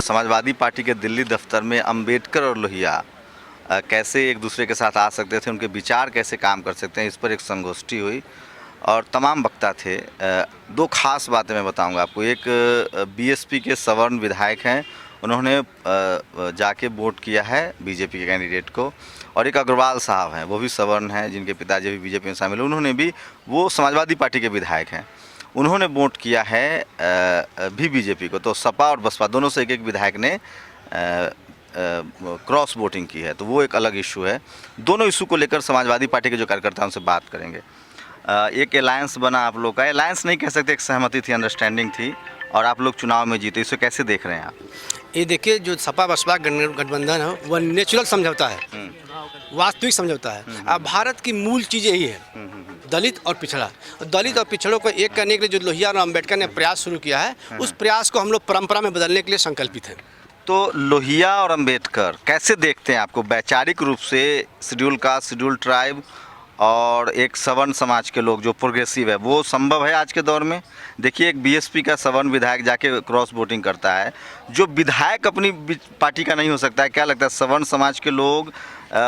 Samajwadi party के दिल्ली दफ्तर में अंबेडकर और लोहिया कैसे एक दूसरे के साथ आ सकते थे, उनके विचार कैसे काम कर सकते हैं, इस पर एक संगोष्ठी हुई और तमाम वक्ता थे। दो खास बातें मैं बताऊंगा आपको। एक बीएसपी के सवर्ण विधायक हैं, उन्होंने जाके वोट किया है बीजेपी के कैंडिडेट को, और एक अग्रवाल साहब हैं, वो भी सवर्ण हैं, जिनके पिताजी भी बीजेपी में शामिल हैं, उन्होंने भी, वो समाजवादी पार्टी के विधायक हैं, उन्होंने वोट किया है भी बीजेपी को। तो सपा और बसपा दोनों से एक एक विधायक ने क्रॉस वोटिंग की है, तो वो एक अलग इशू है। दोनों इशू को लेकर समाजवादी पार्टी के जो कार्यकर्ता हैं उनसे बात करेंगे। एक अलायंस बना आप लोग का, अलायंस नहीं कह सकते, एक सहमति थी, अंडरस्टैंडिंग थी, और आप लोग चुनाव में जीते, इसे कैसे देख रहे हैं आप? ये देखिए, जो सपा बसपा गठबंधन है वह नेचुरल समझौता है, वास्तविक समझौता है। अब भारत की मूल चीज़ यही है, दलित और पिछड़ा। दलित और पिछड़ों को एक करने के लिए जो लोहिया और अम्बेडकर ने प्रयास शुरू किया है, उस प्रयास को हम लोग परंपरा में बदलने के लिए संकल्पित हैं। तो लोहिया और अम्बेडकर कैसे देखते हैं आपको वैचारिक रूप से? शेड्यूल कास्ट, शेड्यूल ट्राइब और एक सवर्ण समाज के लोग जो प्रोग्रेसिव है, वो संभव है आज के दौर में? देखिए, एक बीएसपी का सवर्ण विधायक जाके क्रॉस वोटिंग करता है, जो विधायक अपनी पार्टी का नहीं हो सकता है। क्या लगता है, सवर्ण समाज के लोग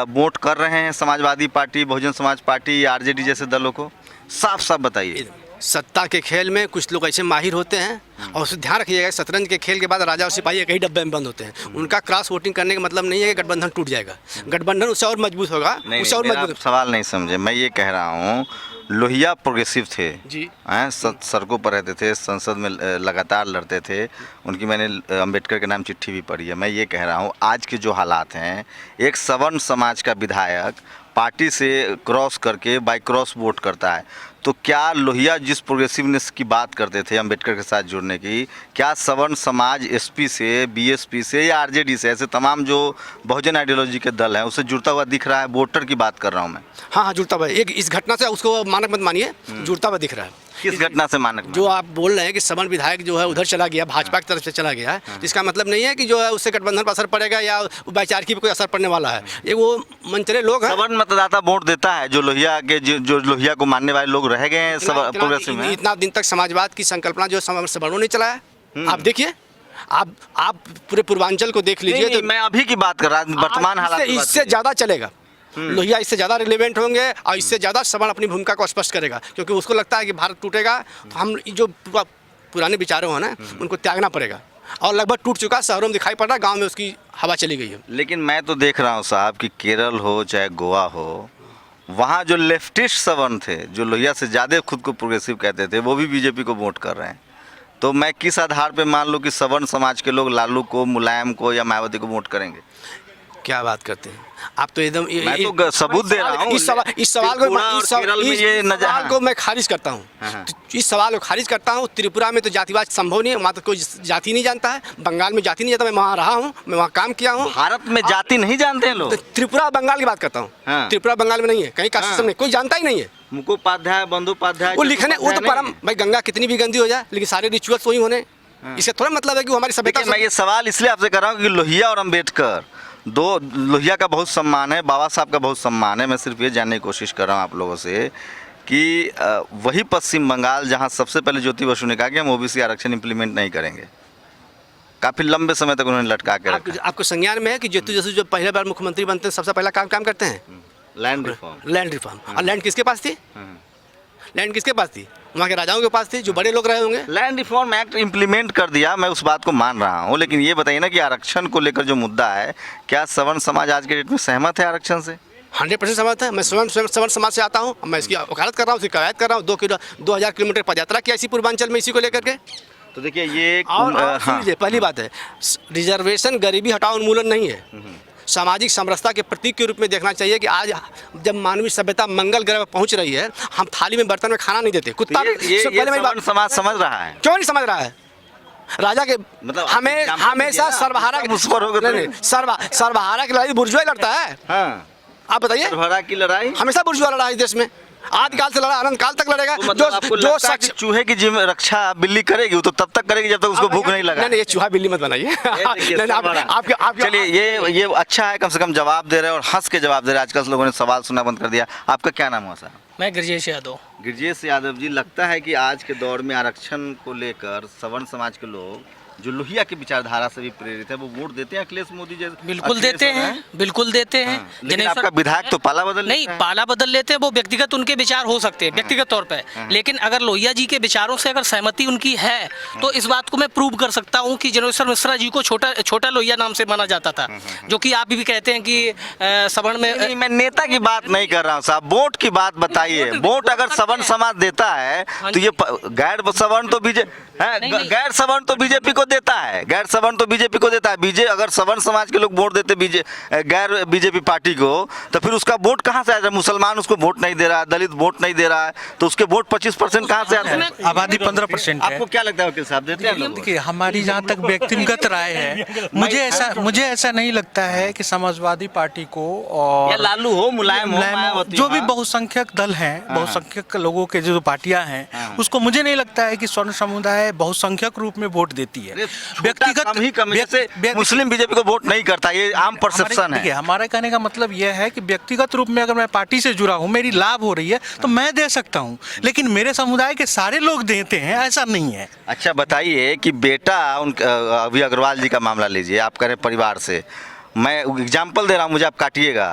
वोट कर रहे हैं समाजवादी पार्टी, बहुजन समाज पार्टी या आरजेडी जैसे दलों को? साफ साफ बताइए। सत्ता के खेल में कुछ लोग ऐसे माहिर होते हैं, और उसे ध्यान रखिएगा, शतरंज के खेल के बाद राजा और सिपाही एक ही डब्बे में बंद होते हैं। उनका क्रॉस वोटिंग करने का मतलब नहीं है कि गठबंधन टूट जाएगा, गठबंधन उससे और मजबूत होगा। उससे और मजबूत। सवाल नहीं समझे, मैं ये कह रहा हूँ, लोहिया प्रोग्रेसिव थे जी, सड़कों पर रहते थे, संसद में लगातार लड़ते थे, उनकी मैंने अंबेडकर के नाम चिट्ठी भी पढ़ी है। मैं ये कह रहा हूँ, आज के जो हालात हैं, एक सवर्ण समाज का विधायक पार्टी से क्रॉस करके बाई क्रॉस वोट करता है, तो क्या लोहिया जिस प्रोग्रेसिवनेस की बात करते थे अम्बेडकर के साथ जुड़ने की, क्या सवर्ण समाज एसपी से, बीएसपी से या आरजेडी से, ऐसे तमाम जो बहुजन आइडियोलॉजी के दल हैं, उससे जुड़ता हुआ दिख रहा है? वोटर की बात कर रहा हूँ मैं। हाँ, जुड़ता हुआ। एक इस घटना से उसको मानक मत मानिए, जुड़ता हुआ दिख रहा है। किस घटना से मानक? जो आप बोल रहे हैं कि सवर्ण विधायक जो है उधर चला गया, भाजपा की तरफ से चला गया है, इसका मतलब नहीं है कि जो है उससे गठबंधन पर असर पड़ेगा या वैचारिकी पर कोई असर पड़ने वाला है। ये वो मंचले लोग हैं। सवर्ण मतदाता वोट देता है, जो लोहिया के जो लोहिया को मानने वाले लोग रह गए हैं प्रोग्रेसिव में। इतना दिन तक समाजवाद की संकल्पना जो सवर्णों ने चलाया, आप देखिए, आप पूरे पूर्वांचल को देख लीजिए। तो मैं अभी की बात कर रहा हूँ, वर्तमान हालात। इससे ज़्यादा चलेगा, लोहिया इससे ज़्यादा रिलेवेंट होंगे और इससे ज़्यादा सवर्ण अपनी भूमिका को स्पष्ट करेगा, क्योंकि उसको लगता है कि भारत टूटेगा तो हम जो पुराने विचारों हैं ना, उनको त्यागना पड़ेगा, और लगभग टूट चुका। शहरों में दिखाई पड़ रहा है, गाँव में उसकी हवा चली गई है। लेकिन मैं तो देख रहा हूँ साहब कि केरल हो चाहे गोवा हो, वहाँ जो लेफ्टिस्ट सवर्ण थे, जो लोहिया से ज़्यादा खुद को प्रोग्रेसिव कहते थे, वो भी बीजेपी को वोट कर रहे हैं। तो मैं किस आधार पे मान लूँ कि सवर्ण समाज के लोग लालू को, मुलायम को या मायावती को वोट करेंगे? क्या बात करते हैं आप? तो एकदम मैं तो सबूत दे रहा हूँ। इस सवाल को मैं खारिज करता हूँ। इस सवाल को खारिज करता हूँ। त्रिपुरा में तो जातिवाद संभव नहीं है, वहाँ तो कोई जाति नहीं जानता है। बंगाल में जाति नहीं जानता, मैं वहाँ रहा हूँ, मैं वहाँ काम किया हूँ। भारत में जाति नहीं जानते हैं लोग। त्रिपुरा बंगाल की बात करता हूँ। त्रिपुरा बंगाल में नहीं है, कहीं कास्ट सिस्टम नहीं, कोई जानता ही नहीं है। मुखोपाध्याय, बंदोपाध्याय, वो लिखने, वो तो परम भाई, गंगा कितनी भी गंदी हो जाए लेकिन सारे रिचुअल्स वही होने। इससे थोड़ा मतलब है कि वो हमारी सभ्यता। मैं ये सवाल इसलिए आपसे कर रहा हूँ कि लोहिया और अम्बेडकर दो, लोहिया का बहुत सम्मान है, बाबा साहब का बहुत सम्मान है। मैं सिर्फ ये जानने की कोशिश कर रहा हूँ आप लोगों से कि वही पश्चिम बंगाल जहाँ सबसे पहले ज्योति बसु ने कहा कि हम ओबीसी आरक्षण इंप्लीमेंट नहीं करेंगे, काफ़ी लंबे समय तक उन्होंने लटका के रखा। आपको संज्ञान में है कि ज्योति बसु जो पहले बार मुख्यमंत्री बनते हैं, सबसे पहला काम करते हैं लैंड रिफॉर्म। Land reform. और लैंड किसके पास थी? लैंड किसके पास थी? वहाँ के राजाओं के पास थी, जो बड़े लोग रहे होंगे। लैंड रिफॉर्म एक्ट इंप्लीमेंट कर दिया, मैं उस बात को मान रहा हूँ, लेकिन ये बताइए ना कि आरक्षण को लेकर जो मुद्दा है, क्या सवर्ण समाज आज के डेट में सहमत है आरक्षण से? 100% सहमत है। मैं सवर्ण समाज से आता हूँ, मैं इसकी वकालत कर रहा हूँ, इसकी कवायद कर रहा हूँ। 2000 किलोमीटर पदयात्रा किया इसी पूर्वांचल में इसी को लेकर के। तो देखिए, ये पहली बात है, रिजर्वेशन गरीबी हटाओ उन्मूलन नहीं है, सामाजिक समरसता के प्रतीक के रूप में देखना चाहिए कि आज जब मानवीय सभ्यता मंगल ग्रह पर पहुंच रही है, हम थाली में बर्तन में खाना नहीं देते। कुत्ता ये समाज समझ रहा है, क्यों नहीं समझ रहा है? राजा के मतलब हमेशा सर्वहारा की लड़ाई बुर्जुआ लड़ता है। आप बताइए, सर्वहारा की लड़ाई हमेशा बुर्जुआ लड़ा है देश में, आदिकाल से लड़ा, अनंत काल तक लड़ेगा। तो जो शख्स चूहे की रक्षा बिल्ली करेगी, वो तो तब तक करेगी जब तक उसको भूख नहीं लगा। नहीं, ये चूहा बिल्ली मत बनाइए। चलिए, ये अच्छा है, कम से कम जवाब दे रहे हैं और हंस के जवाब दे रहे हैं। आजकल लोगों ने सवाल सुनना बंद कर दिया। आपका क्या नाम हुआ साहब? मैं गिरजेश यादव। गिरजेश यादव जी, लगता है कि आज के दौर में आरक्षण को लेकर सवर्ण समाज के लोग जो लोहिया की विचारधारा से भी प्रेरित है वो वोट देते हैं अखिलेश मोदी जैसे? बिल्कुल देते हैं, बिल्कुल देते हैं। लेकिन आपका विधायक तो पाला बदल नहीं, लेता है। पाला बदल लेते हैं, वो व्यक्तिगत उनके विचार हो सकते हैं व्यक्तिगत तौर पे। लेकिन अगर लोहिया जी के विचारों से अगर सहमति उनकी है तो इस बात को मैं प्रूव कर सकता हूं कि जनरेश्वर मिश्रा जी को छोटा लोहिया नाम से माना जाता था, जो कि आप भी कहते हैं कि सवर्ण में। नहीं, मैं नेता की बात नहीं कर रहा हूँ साहब, वोट की बात बताइए। वोट अगर सवर्ण समाज देता है तो ये गैर सवर्ण तो गैर सवर्ण तो बीजेपी को देता है, गैर सवर्ण तो बीजेपी को देता है। अगर सवर्ण समाज के लोग वोट देते गैर बीजेपी पार्टी को तो फिर उसका वोट कहाँ से आएगा? मुसलमान उसको वोट नहीं दे रहा है, दलित वोट नहीं दे रहा है, तो उसके वोट 25% कहाँ से आते हैं? आबादी 15% है। आपको क्या लगता है वकील साहब, देते हैं लोग? देखिए, हमारी जहाँ तक व्यक्तिगत राय है, मुझे ऐसा नहीं लगता है कि समाजवादी पार्टी को और लालू हो, मुलायम हो, मायावती जो भी हो, बहुसंख्यक दल हैं, बहुसंख्यक लोगों के जो पार्टियां हैं, उसको मुझे नहीं लगता है कि स्वर्ण समुदाय बहुसंख्यक रूप में वोट देती है। मुस्लिम बीजेपी को वोट नहीं करता, ये आम परसेप्शन है। हमारा कहने का मतलब यह है कि व्यक्तिगत रूप में अगर मैं पार्टी से जुड़ा हूँ, मेरी लाभ हो रही है तो मैं दे सकता हूँ, लेकिन मेरे समुदाय के सारे लोग देते हैं ऐसा नहीं है। अच्छा बताइए कि बेटा अभी अग्रवाल जी का मामला लीजिए, आप कह रहे परिवार से, मैं एग्जाम्पल दे रहा हूँ, मुझे आप काटिएगा।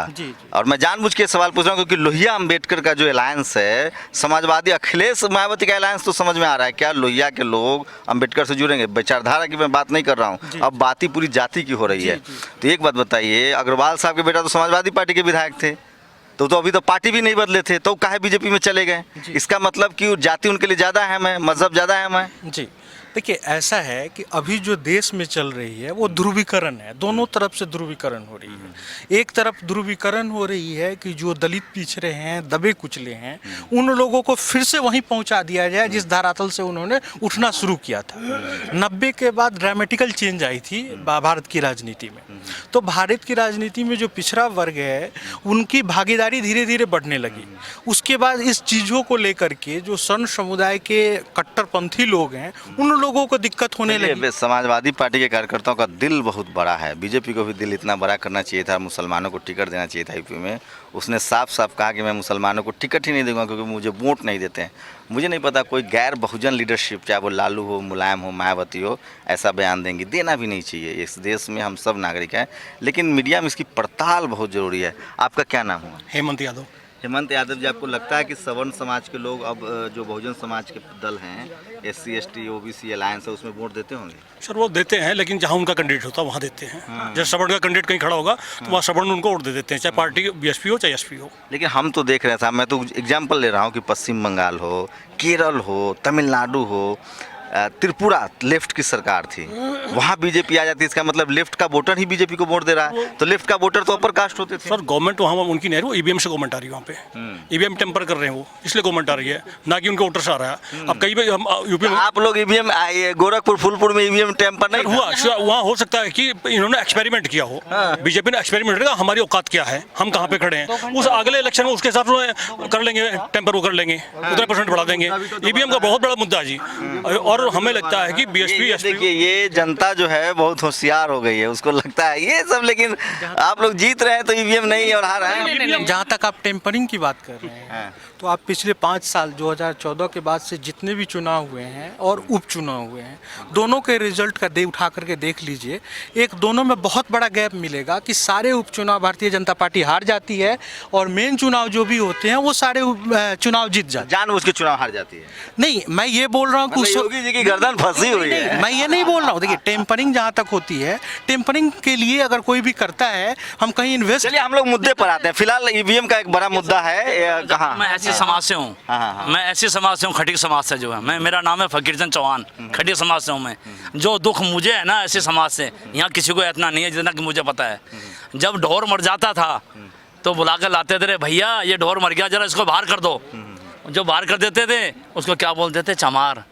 और मैं जानबूझ के सवाल पूछ रहा हूँ क्योंकि लोहिया अंबेडकर का जो अलायंस है, समाजवादी अखिलेश मायावती का अलायंस तो समझ में आ रहा है, क्या लोहिया के लोग अंबेडकर से जुड़ेंगे? विचारधारा की मैं बात नहीं कर रहा हूँ, अब बात ही पूरी जाति की हो रही है। तो एक बात बताइए, अग्रवाल साहब के बेटा तो समाजवादी पार्टी के विधायक थे, तो अभी तो पार्टी भी नहीं बदले थे, तो काहे बीजेपी में चले गए? इसका मतलब कि जाति उनके लिए ज़्यादा अहम है, मजहब ज़्यादा अहम है? जी देखिए, ऐसा है कि अभी जो देश में चल रही है वो ध्रुवीकरण है, दोनों तरफ से ध्रुवीकरण हो रही है। एक तरफ ध्रुवीकरण हो रही है कि जो दलित पिछड़े हैं, दबे कुचले हैं, उन लोगों को फिर से वहीं पहुंचा दिया जाए जिस धरातल से उन्होंने उठना शुरू किया था। 90 के बाद ड्रामेटिकल चेंज आई थी भारत की राजनीति में, तो भारत की राजनीति में जो पिछड़ा वर्ग है उनकी भागीदारी धीरे धीरे बढ़ने लगी। उसके बाद इस चीज़ों को लेकर के जो स्वर्ण समुदाय के कट्टरपंथी लोग हैं उन लोगों को दिक्कत होने लगी। समाजवादी पार्टी के कार्यकर्ताओं का दिल बहुत बड़ा है, बीजेपी को भी दिल इतना बड़ा करना चाहिए था, मुसलमानों को टिकट देना चाहिए था यूपी में। उसने साफ साफ कहा कि मैं मुसलमानों को टिकट ही नहीं दूंगा क्योंकि मुझे वोट नहीं देते हैं। मुझे नहीं पता कोई गैर बहुजन लीडरशिप, चाहे वो लालू हो, मुलायम हो, मायावती हो, ऐसा बयान देंगी, देना भी नहीं चाहिए। इस देश में हम सब नागरिक हैं, लेकिन मीडिया में इसकी पड़ताल बहुत ज़रूरी है। आपका क्या नाम हुआ? हेमंत यादव। हेमंत यादव जी, आपको लगता है कि सवर्ण समाज के लोग अब जो बहुजन समाज के दल हैं, SC ST OBC अलायंस है, उसमें वोट देते होंगे? सर वो देते हैं, लेकिन जहाँ उनका कैंडिडेट होता है वहाँ देते हैं। जैसे सवर्ण का कैंडिडेट कहीं खड़ा होगा तो वहाँ सवर्ण उनको वोट दे देते हैं, चाहे पार्टी BSP हो चाहे SP हो। लेकिन हम तो देख रहे थे, मैं तो एग्जाम्पल ले रहा हूँ कि पश्चिम बंगाल हो, केरल हो, तमिलनाडु हो, त्रिपुरा लेफ्ट की सरकार थी, वहाँ बीजेपी आ जाती है। इसका मतलब लेफ्ट का वोटर ही बीजेपी को वोट दे रहा है, तो लेफ्ट का वोटर तो अपर कास्ट होते थे। सर गवर्नमेंट वहाँ उनकी नहीं है, वो EVM से गवर्नमेंट आ रही है वहाँ पे। EVM टेम्पर कर रहे हैं वो, इसलिए गवर्नमेंट आ रही है, ना कि उनके वोटर्स आ रहा है। अब कई बार हम यूपी में आप लोग EVM गोरखपुर फूलपुर में EVM टेम्पर नहीं हुआ, वहाँ हो सकता है कि इन्होंने एक्सपेरिमेंट किया हो, बीजेपी ने एक्सपेरिमेंट किया, हमारी औकात क्या है, हम कहाँ पे खड़े हैं, उस अगले इलेक्शन में उसके हिसाब से कर लेंगे, टेम्पर वो कर लेंगे, उतना % बढ़ा देंगे। EVM का बहुत बड़ा मुद्दा है जी, और हमें लगता है कि BSP देखिए, ये जनता जो है बहुत होशियार हो गई है, उसको लगता है ये सब, लेकिन आप लोग जीत रहे हैं तो EVM नहीं और हार रहे हैं। जहाँ तक आप टेम्परिंग की बात कर रहे हैं, तो आप पिछले 5 साल 2014 के बाद से जितने भी चुनाव हुए हैं और उपचुनाव हुए हैं, दोनों के रिजल्ट का उठा करके देख लीजिए, एक दोनों में बहुत बड़ा गैप मिलेगा कि सारे उपचुनाव भारतीय जनता पार्टी हार जाती है और मेन चुनाव जो भी होते हैं वो सारे चुनाव जीत जाते हैं। जानबूझ के चुनाव हार जाती है? नहीं, मैं ये बोल रहा हूँ कि योगी जी की गर्दन फंसी हुई है। मैं ये नहीं बोल रहा हूँ। देखिए, टेम्परिंग जहाँ तक होती है, टेम्परिंग के लिए अगर कोई भी करता है, हम कहीं इन्वेस्ट। चलिए हम लोग मुद्दे पर आते हैं। फिलहाल EVM का एक बड़ा मुद्दा है। कहाँ? मैं ऐसे समाज से हूँ, मैं ऐसे समाज से हूँ, खटीक समाज से जो है, मेरा नाम है फकीरचंद चौहान, खटीक समाज से हूँ मैं। जो दुख मुझे है ना ऐसे समाज से, यहाँ किसी को इतना नहीं है जितना कि मुझे पता है। जब ढोर मर जाता था तो बुला कर लाते थे, भैया ये ढोर मर गया, जरा इसको बाहर कर दो। जो बाहर कर देते थे उसको क्या बोलते थे? चमार।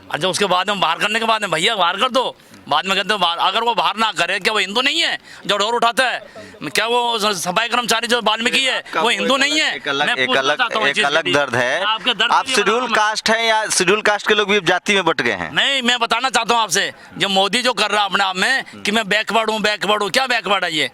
और जब उसके बाद में बाहर करने के बाद में भैया बाहर कर दो, बाद में कहते हैं अगर वो बाहर ना करे, क्या वो हिंदू नहीं है जो ढोर उठाता है? क्या वो सफाई कर्मचारी जो वाल्मीकि है वो हिंदू नहीं है? एक अलग दर्द है। आप शेड्यूल कास्ट है या शेड्यूल कास्ट के लोग भी जाति में बट गए हैं? नहीं, मैं बताना चाहता हूँ आपसे, जो मोदी जो कर रहा है अपने आप में कि मैं बैकवर्ड हूँ, क्या बैकवर्ड है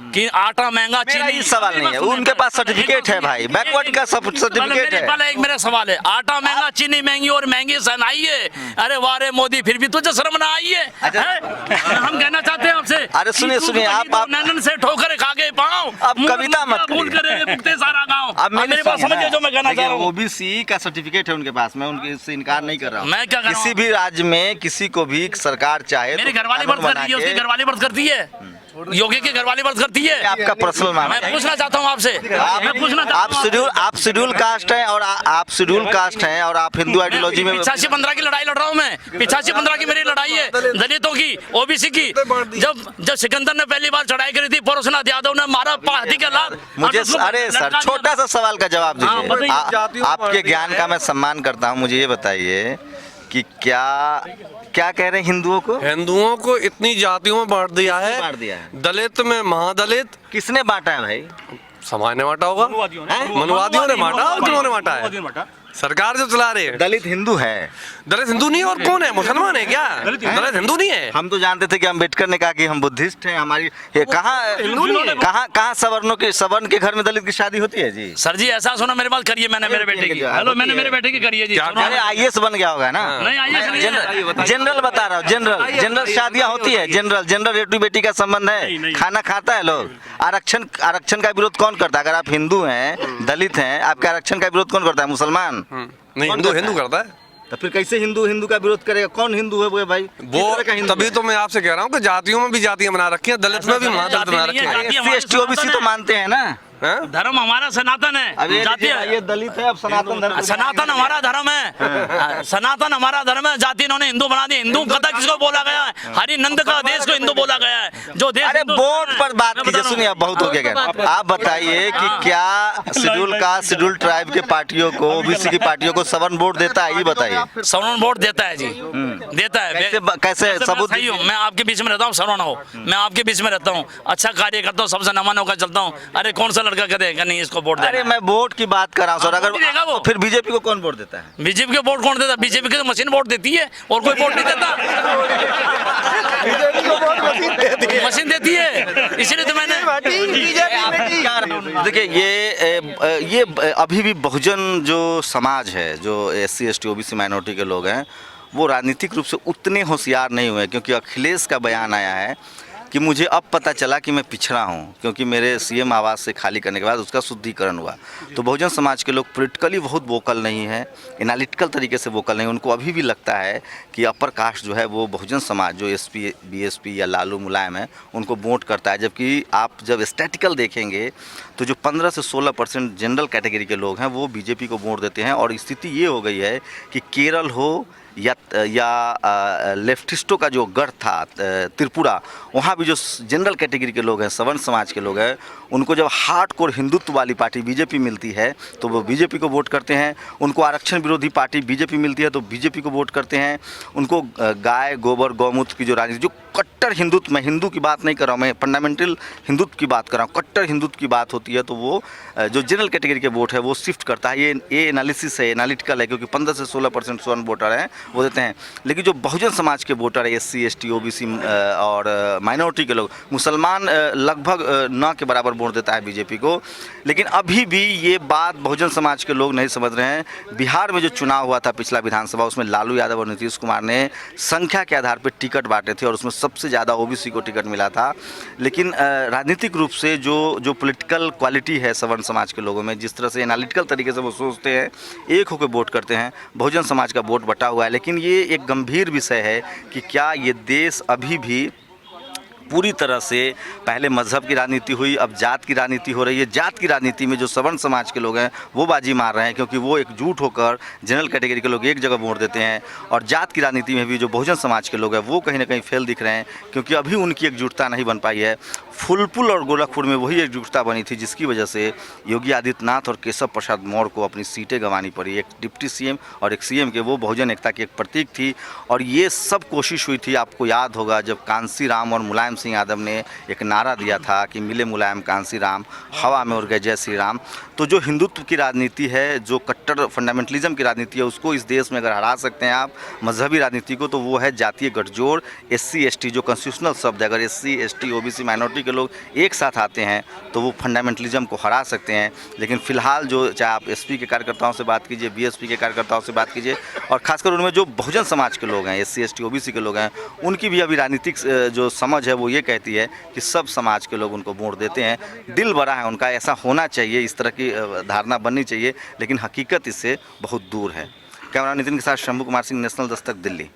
कि आटा महंगा, मेरा चीनी। ये सवाल नहीं है, उनके पास सर्टिफिकेट है भाई, बैकवर्ड का सर्टिफिकेट है। पहले एक मेरा सवाल है, आटा महंगा, चीनी महंगी और महंगी सनाई है। अरे वाह रे मोदी, फिर भी तुझे शर्म ना आई है? हम कहना चाहते हैं आपसे। अरे सुनिए सुनिए, आप नैनन से ठोकर खा गए पाँव, अब कविता मत भूल करिए। करे सारा गाँव। अब मेरे पास समझिए जो मैं कहना चाह रहा हूँ। ओबीसी का सर्टिफिकेट है उनके पास, मैं उनके इससे इनकार नहीं कर रहा हूँ। मैं क्या कर रहा हूँ? किसी भी राज्य में किसी को भी सरकार चाहे मेरी तो घरवाली कानून बर्थ कर बना रही है, उसकी के- घरवाली बर्थ करती है, योगी की घरवाली बर्थ करती है। आपका पर्सनल मामला मैं पूछना चाहता हूँ आपसे, मैं पूछना चाहता हूँ। आप शेड्यूल कास्ट हैं और आप शेड्यूल कास्ट हैं और आप हिंदू आइडियोलॉजी में 85-15 की लड़ाई लड़ रहा हूँ मैं। 85-15 की मेरी लड़ाई है, दलितों की, ओबीसी की। जब सिकंदर ने पहली बार चढ़ाई करी थी, परशुनाथ यादव ने मारा हाथी के लात। मुझे अरे सर, छोटा सा सवाल का जवाब हाँ, दीजिए। बताइए। आपके ज्ञान का मैं सम्मान करता हूँ, मुझे ये बताइए कि क्या कह रहे हैं हिंदुओं को? हिंदुओं को इतनी जातियों में बांट दिया किसने बांट है, दिया है? दलित में महादलित। किसने बांटा है भाई? समाज ने बांटा होगा, मनुवादियों ने बांटा, और किन्होंने बांटा है? सरकार जो चला रही है। दलित हिंदू है? दलित हिंदू नहीं है और कौन है, मुसलमान है क्या? दलित हिंदू नहीं है। हम तो जानते थे कि अम्बेडकर ने कहा कि हम बुद्धिस्ट हैं, हमारी ये कहाँ सवर्ण के घर में दलित की शादी होती है जी? सर जी ऐसा सुना मेरे पास, करिए मैंने मेरे बेटे की, हेलो मैंने मेरे बेटे की करिए जी। सुनो। अरे IAS बन गया होगा ना? नहीं आइए जनरल बता रहा हूँ, जनरल शादियाँ होती है, जनरल बेटी बेटी का संबंध है, खाना खाता है लोग। आरक्षण का विरोध कौन करता है? अगर आप हिंदू हैं, दलित हैं, आपके आरक्षण का विरोध कौन करता है? मुसलमान? नहीं, कौन हिंदू करता है। तो फिर कैसे हिंदू का विरोध करेगा? कौन हिंदू है वो भाई? किस तरह का वो हिंदू तभी है? तो मैं आपसे कह रहा हूँ कि जातियों में भी जातियां बना रखी हैं, दलित में भी महादलित बना रखी हैं। SC ST OBC तो मानते हैं ना? हैं? धर्म हमारा सनातन अब है, ये जाति ये दलित है, अब सनातन धर्म सनातन हमारा धर्म है, सनातन हमारा धर्म है। जाति इन्होंने हिंदू बना दी। हिंदू कथा किसको बोला गया है? हरिनंद का देश को हिंदू बोला गया है, जो देश अरे हिंदू- वोट पर बात मैं कीजिए। बता रहा हूँ। सुनिए, अब बहुत हो गया। आप बताइए कि क्या शेड्यूल कास्ट, शेड्यूल ट्राइब के पार्टियों को, ओबीसी की पार्टियों को सवर्ण वोट देता है? ये बताइए। सवर्ण वोट देता है जी, देता है। कैसे मैं सबूत? सही हूँ, मैं आपके बीच में रहता हूँ, सवर्ण हो, मैं आपके बीच में रहता हूँ, अच्छा कार्य करता हूँ, सबसे नमन होकर चलता हूँ। अरे कौन सा लड़का कहेगा नहीं इसको वोट अरे देना? मैं वोट की बात कर रहा हूँ सर। अगर वोट ही देगा वो। फिर बीजेपी को कौन वोट देता है? बीजेपी के वोट कौन देता? बीजेपी की तो मशीन वोट देती है और कोई वोट नहीं देता। मशीन देती है, इसलिए तो मैंने देखिए ये अभी भी बहुजन जो समाज है, जो SC ST OBC माइनॉरिटी के लोग हैं, वो राजनीतिक रूप से उतने होशियार नहीं हुए, क्योंकि अखिलेश का बयान आया है कि मुझे अब पता चला कि मैं पिछड़ा हूँ, क्योंकि मेरे CM आवास से खाली करने के बाद उसका शुद्धिकरण हुआ। तो बहुजन समाज के लोग पॉलिटिकली बहुत वोकल नहीं है, एनालिटिकल तरीके से वोकल नहीं। उनको अभी भी लगता है कि अपर कास्ट जो है वो बहुजन समाज, जो SP BSP या लालू मुलायम है, उनको वोट करता है। जबकि आप जब स्टैटिकल देखेंगे तो जो 15 से 16% जनरल कैटेगरी के लोग हैं वो बीजेपी को वोट देते हैं। और स्थिति ये हो गई है कि केरल हो या लेफ्टिस्टों का जो गढ़ था त्रिपुरा, वहाँ भी जो जनरल कैटेगरी के लोग हैं, सवर्ण समाज के लोग हैं, उनको जब हार्डकोर हिंदुत्व वाली पार्टी बीजेपी मिलती है तो वो बीजेपी को वोट करते हैं। उनको आरक्षण विरोधी पार्टी बीजेपी मिलती है तो बीजेपी को वोट करते हैं। उनको गाय गोबर गौमूत्र की जो राजनीति, जो कट्टर हिंदुत्व, मैं हिंदू की बात नहीं कर रहा हूँ, मैं फंडामेंटल हिंदुत्व की बात कर रहा हूँ, कट्टर हिंदुत्व की बात होती है तो वो जो जनरल कैटेगरी के वोट है वो शिफ्ट करता है। ये एनालिसिस है, एनालिटिकल है, क्योंकि 15 से 16% स्वर्ण वोटर हैं वो देते हैं। लेकिन जो बहुजन समाज के वोटर है, SC ST OBC और माइनॉरिटी के लोग, मुसलमान लगभग न के बराबर वोट देता है बीजेपी को। लेकिन अभी भी ये बात बहुजन समाज के लोग नहीं समझ रहे हैं। बिहार में जो चुनाव हुआ था पिछला विधानसभा, उसमें लालू यादव और नीतीश कुमार ने संख्या के आधार पर टिकट बांटे थे और उसमें सबसे ज़्यादा OBC को टिकट मिला था। लेकिन राजनीतिक रूप से जो पॉलिटिकल क्वालिटी है सवर्ण समाज के लोगों में, जिस तरह से एनालिटिकल तरीके से वो सोचते हैं, एक होकर वोट करते हैं, बहुजन समाज का वोट बटा हुआ है। लेकिन ये एक गंभीर विषय है कि क्या ये देश अभी भी पूरी तरह से, पहले मजहब की राजनीति हुई, अब जात की राजनीति हो रही है। जात की राजनीति में जो सवर्ण समाज के लोग हैं वो बाजी मार रहे हैं, क्योंकि वो एकजुट होकर जनरल कैटेगरी के लोग एक जगह वोट देते हैं। और जात की राजनीति में भी जो बहुजन समाज के लोग हैं वो कहीं ना कहीं फेल दिख रहे हैं, क्योंकि अभी उनकी एकजुटता नहीं बन पाई है। फूलपुर और गोरखपुर में वही एकजुटता बनी थी जिसकी वजह से योगी आदित्यनाथ और केशव प्रसाद मौर्य को अपनी सीटें गंवानी पड़ी। एक डिप्टी CM और एक CM के, वो बहुजन एकता की एक प्रतीक थी। और ये सब कोशिश हुई थी, आपको याद होगा, जब कांसी राम और मुलायम सिंह यादव ने एक नारा दिया था कि मिले मुलायम कांसी राम, हवा में उड़ गए जय श्री राम। तो जो हिंदुत्व की राजनीति है, जो कट्टर फंडामेंटलिज्म की राजनीति है, उसको इस देश में अगर हरा सकते हैं आप मजहबी राजनीति को, तो वो है जातीय गठजोड़। SC ST जो कॉन्स्टिट्यूशनल शब्द है, अगर SC ST OBC माइनॉरिटी के लोग एक साथ आते हैं तो वो फंडामेंटलिज्म को हरा सकते हैं। लेकिन फिलहाल जो चाहे आप SP के कार्यकर्ताओं से बात कीजिए, BSP के कार्यकर्ताओं से बात कीजिए, और खासकर उनमें जो बहुजन समाज के लोग हैं, SC ST OBC के लोग हैं, उनकी भी अभी राजनीतिक जो समझ है वो ये कहती है कि सब समाज के लोग उनको वोट देते हैं। दिल बड़ा है उनका, ऐसा होना चाहिए, इस तरह की धारणा बननी चाहिए, लेकिन हकीकत इससे बहुत दूर है। कैमरा नितिन के साथ शंभू कुमार सिंह, नेशनल दस्तक, दिल्ली।